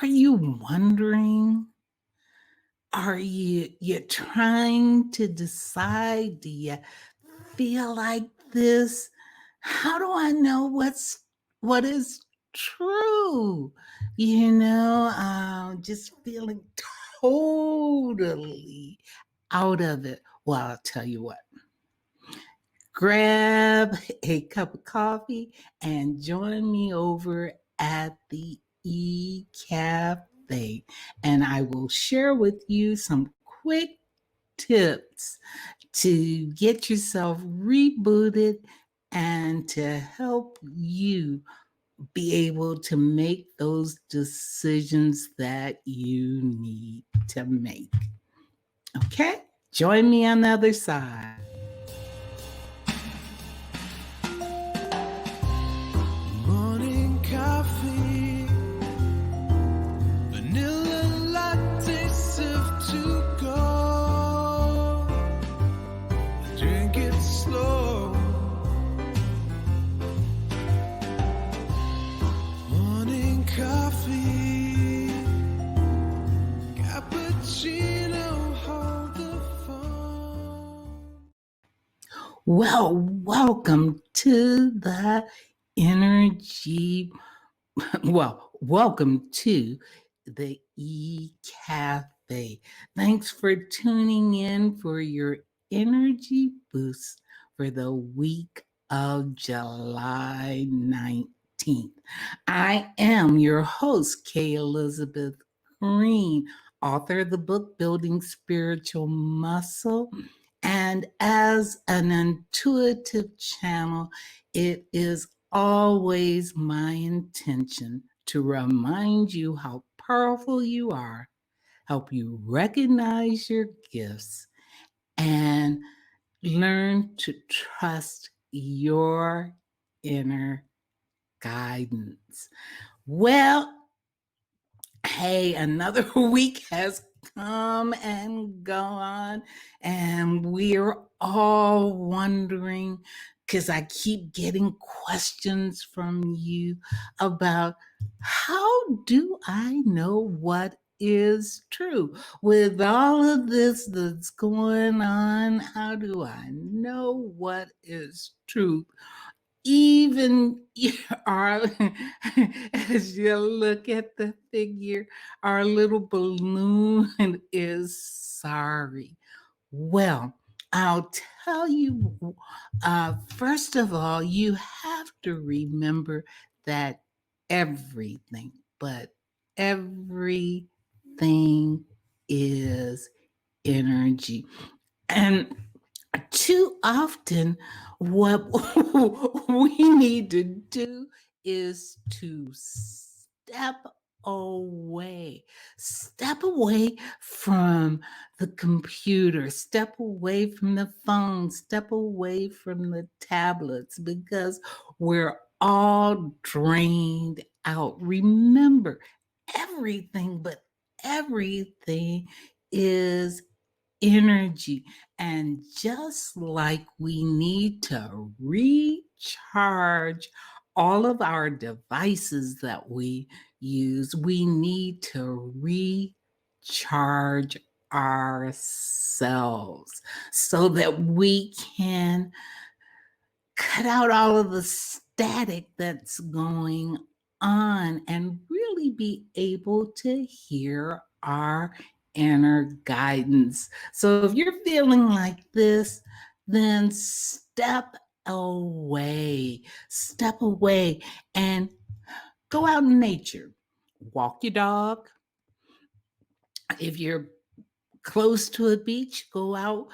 Are you wondering? Are you trying to decide? Do you feel like this? How do I know what is true? Just feeling totally out of it. Well, I'll tell you what. Grab a cup of coffee and join me over at the Cafe, and I will share with you some quick tips to get yourself rebooted and to help you be able to make those decisions that you need to make. Okay? Join me on the other side. Morning coffee, vanilla latte, sip to go. Drink it slow. Morning coffee, cappuccino, hold the phone. Well, welcome to the energy. Welcome to the Cafe. Thanks for tuning in for your energy boost for the week of July 19th. I am your host, Kay Elizabeth Green, author of the book Building Spiritual Muscle. And as an intuitive channel, it is always my intention to remind you how powerful you are, help you recognize your gifts, and learn to trust your inner guidance. Well, hey, another week has come and gone, and we're all wondering because I keep getting questions from you about how do I know what is true? With all of this that's going on, how do I know what is true? Even our, as you look at the figure, our little balloon is sorry. Well, I'll tell you, first of all, you have to remember that everything, but everything is energy. And too often, what we need to do is to step away from the computer, step away from the phone, step away from the tablets, because we're all drained out. Remember, everything, but everything is energy. And just like we need to recharge all of our devices that we use, we need to recharge ourselves so that we can cut out all of the static that's going on and really be able to hear our inner guidance. So if you're feeling like this, then step away and go out in nature. Walk your dog. If you're close to a beach, go out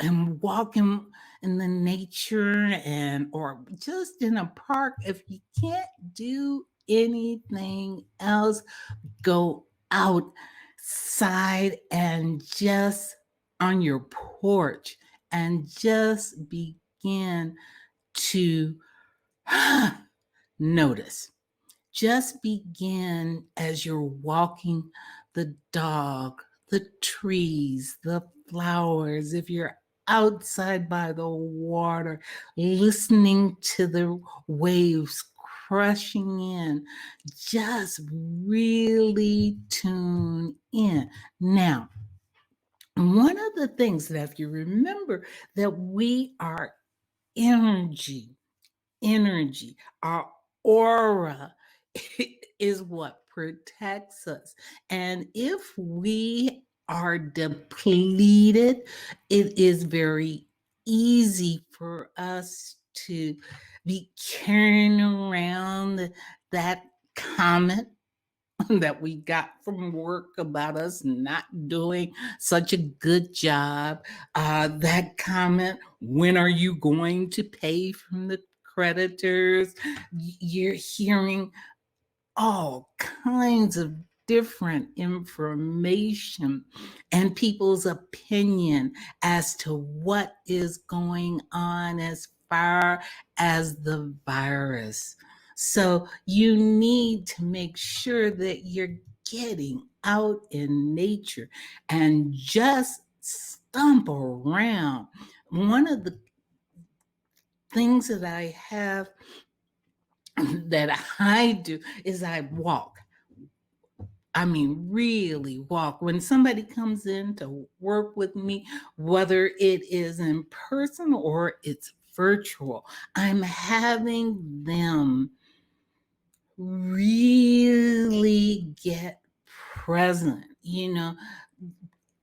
and walk in the nature, and or just in a park. If you can't do anything else, go outside and just on your porch and just begin to notice. Just begin as you're walking the dog, the trees, the flowers. If you're outside by the water, listening to the waves crushing in. Just really tune in. Now, one of the things that if you remember that we are energy, energy, our aura is what protects us. And if we are depleted, it is very easy for us to be carrying around that comment that we got from work about us not doing such a good job. That comment, when are you going to pay from the creditors? You're hearing all kinds of different information and people's opinion as to what is going on as far as the virus. So you need to make sure that you're getting out in nature and just stomp around. One of the things that I have that I do is I walk. I mean, really walk. When somebody comes in to work with me, whether it is in person or it's virtual, I'm having them really get present,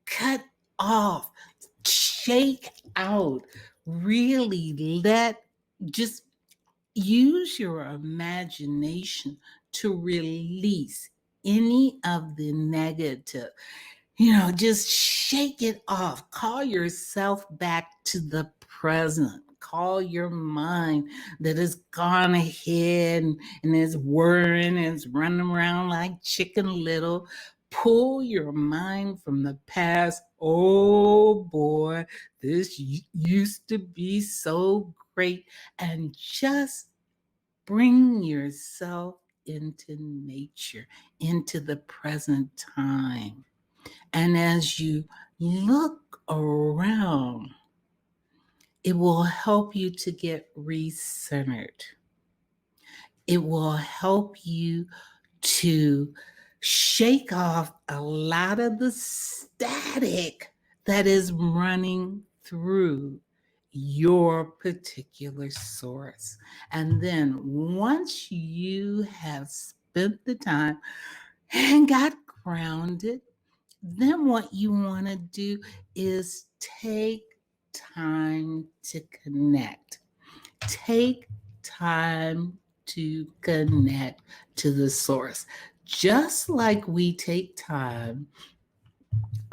cut off, shake out, really just use your imagination to release any of the negative. Just shake it off. Call yourself back to the present. Call your mind that has gone ahead and is worrying and is running around like Chicken Little. Pull your mind from the past. Oh boy, this used to be so great. And just bring yourself into nature, into the present time. And as you look around, it will help you to get recentered. It will help you to shake off a lot of the static that is running through your particular source. And then once you have spent the time and got grounded, then what you want to do is take time to connect. Take time to connect to the source. Just like we take time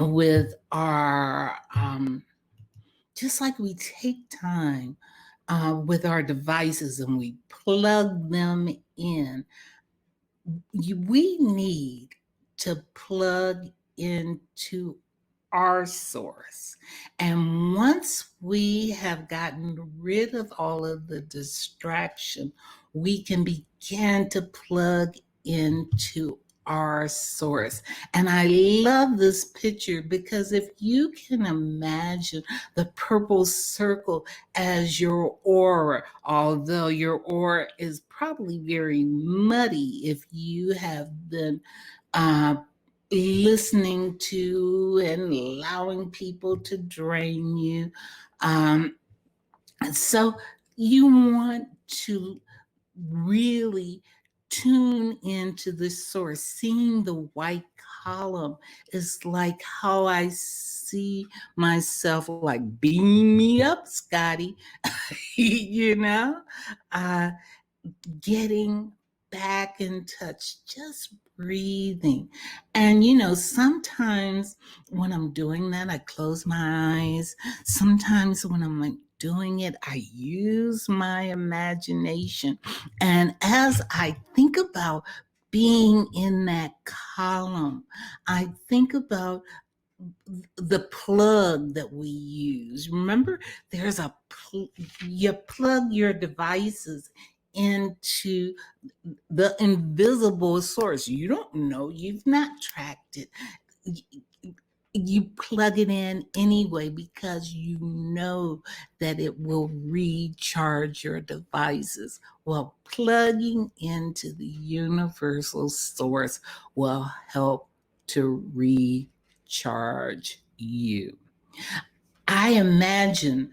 with just like we take time with our devices and we plug them in, we need to plug into our source. And once we have gotten rid of all of the distraction, we can begin to plug into our source. And I love this picture because if you can imagine the purple circle as your aura, although your aura is probably very muddy if you have been listening to and allowing people to drain you. So you want to really tune into the source. Seeing the white column is like how I see myself, like beam me up, Scotty, you know, uh, getting back in touch, just breathing. And sometimes when I'm doing that, I close my eyes. Sometimes when I'm like doing it, I use my imagination. And as I think about being in that column, I think about the plug that we use. Remember, there's you plug your devices into the invisible source. You don't know, you've not tracked it. you plug it in anyway because you know that it will recharge your devices. Well, plugging into the universal source will help to recharge you. I imagine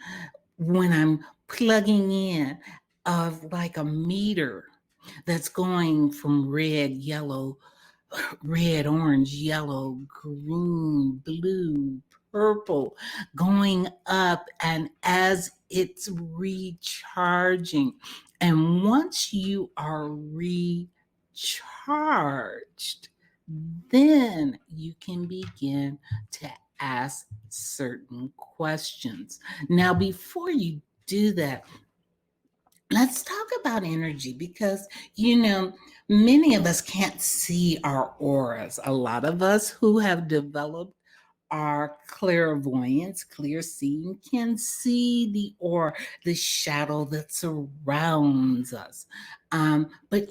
when I'm plugging in of like a meter that's going from red, orange, yellow, green, blue, purple, going up, and as it's recharging. And once you are recharged, then you can begin to ask certain questions. Now, before you do that, let's talk about energy because, many of us can't see our auras. A lot of us who have developed our clairvoyance, clear seeing, can see the aura, the shadow that surrounds us. But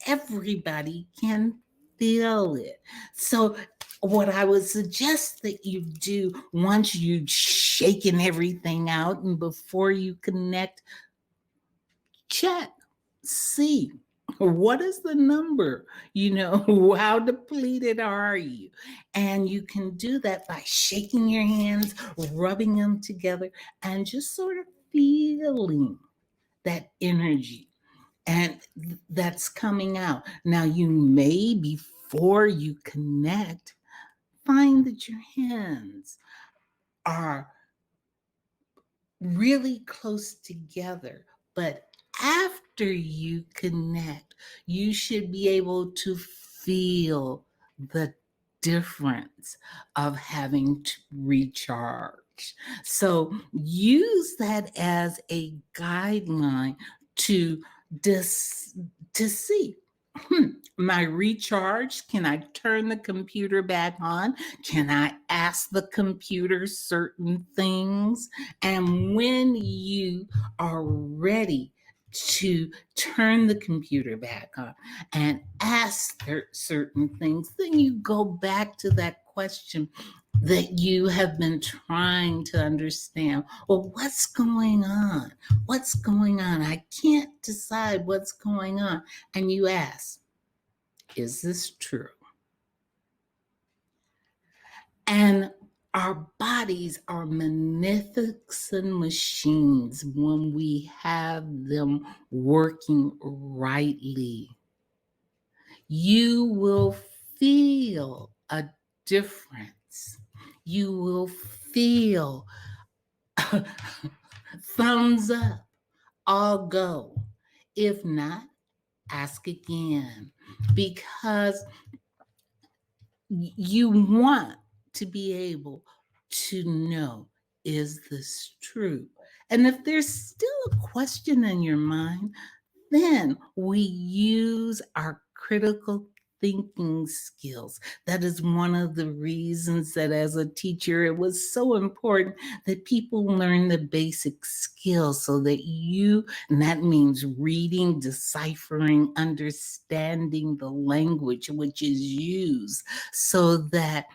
everybody can feel it. So, what I would suggest that you do once you've shaken everything out and before you connect, check, see what is the number, how depleted are you? And you can do that by shaking your hands, rubbing them together, and just sort of feeling that energy and that's coming out. Now, you may, before you connect, find that your hands are really close together. But after you connect, you should be able to feel the difference of having to recharge. So use that as a guideline to dis- to see. My recharge, can I turn the computer back on? Can I ask the computer certain things? And when you are ready to turn the computer back on and ask certain things, then you go back to that question that you have been trying to understand. Well, what's going on? What's going on? I can't decide what's going on. And you ask, is this true? And our bodies are magnificent machines when we have them working rightly. You will feel a difference. You will feel thumbs up, I'll go. If not, ask again because you want to be able to know, is this true? And if there's still a question in your mind, then we use our critical thinking skills. That is one of the reasons that as a teacher, it was so important that people learn the basic skills so that and that means reading, deciphering, understanding the language which is used so that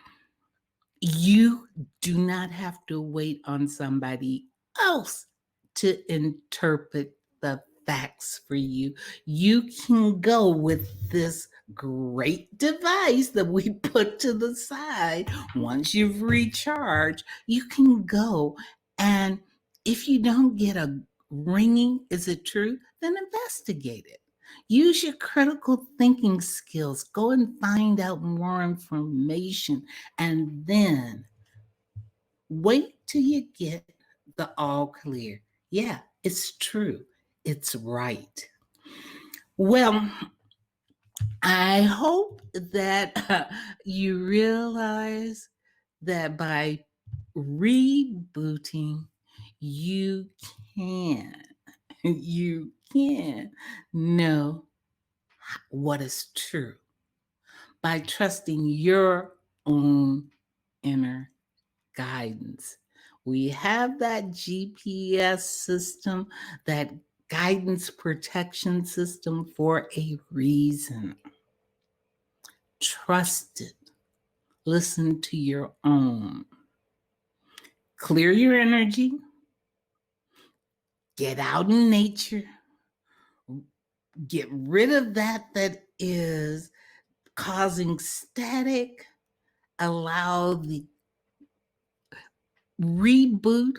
you do not have to wait on somebody else to interpret the facts for you. You can go with this great device that we put to the side. Once you've recharged, you can go. And if you don't get a ringing, is it true? Then investigate it. Use your critical thinking skills. Go and find out more information and then wait till you get the all clear. Yeah, it's true. It's right. Well, I hope that you realize that by rebooting, you can, you can know what is true by trusting your own inner guidance. We have that GPS system, that guidance protection system for a reason. Trust it. Listen to your own. Clear your energy. Get out in nature. Get rid of that is causing static. Allow the reboot,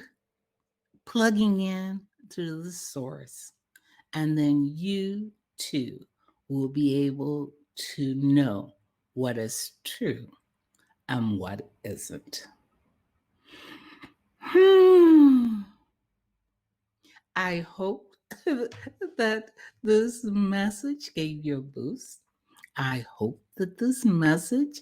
plugging in to the source. And then you too will be able to know what is true and what isn't. I hope that this message gave you a boost. I hope that this message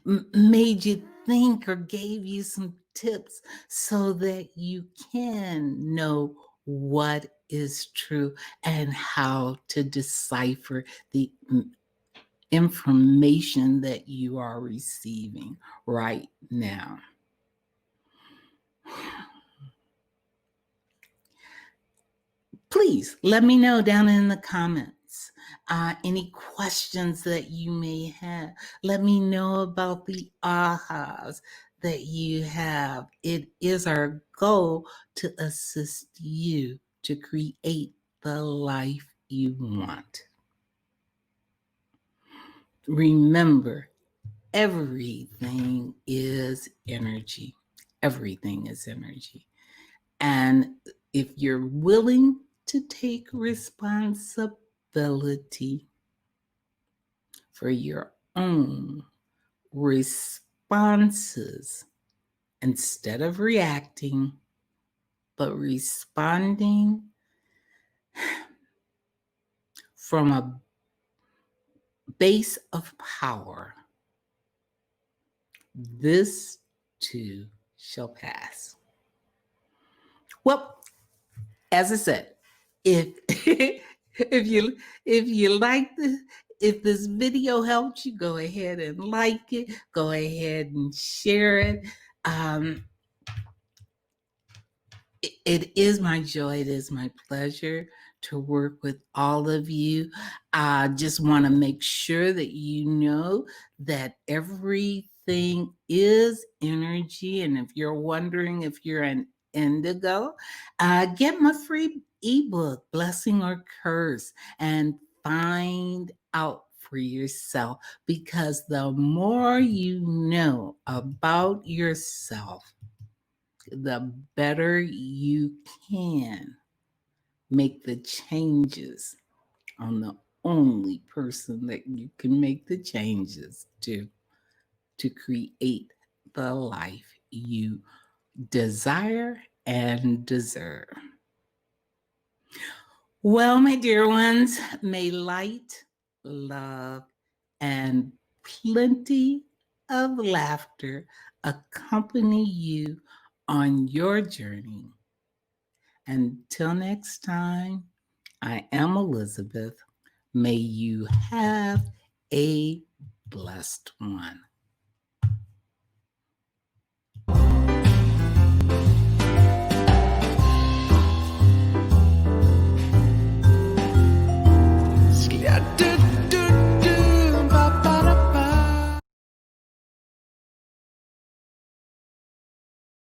made you think or gave you some tips so that you can know what is true and how to decipher the information that you are receiving right now. Please let me know down in the comments any questions that you may have. Let me know about the ahas that you have. It is our goal to assist you to create the life you want. Remember, everything is energy. Everything is energy. And if you're willing to take responsibility for your own responses instead of reacting, but responding from a base of power, this too shall pass. Well, as I said, if if you like this, if this video helps you, go ahead and like it. Go ahead and share it. It is my joy. It is my pleasure to work with all of you. I just want to make sure that you know that everything is energy. And if you're wondering if you're an indigo, get my free ebook, Blessing or Curse, and find out for yourself, because the more you know about yourself, the better you can make the changes on the only person that you can make the changes to create the life you desire and deserve. Well, my dear ones, may light, love, and plenty of laughter accompany you on your journey. Until next time, I am Elizabeth. May you have a blessed one.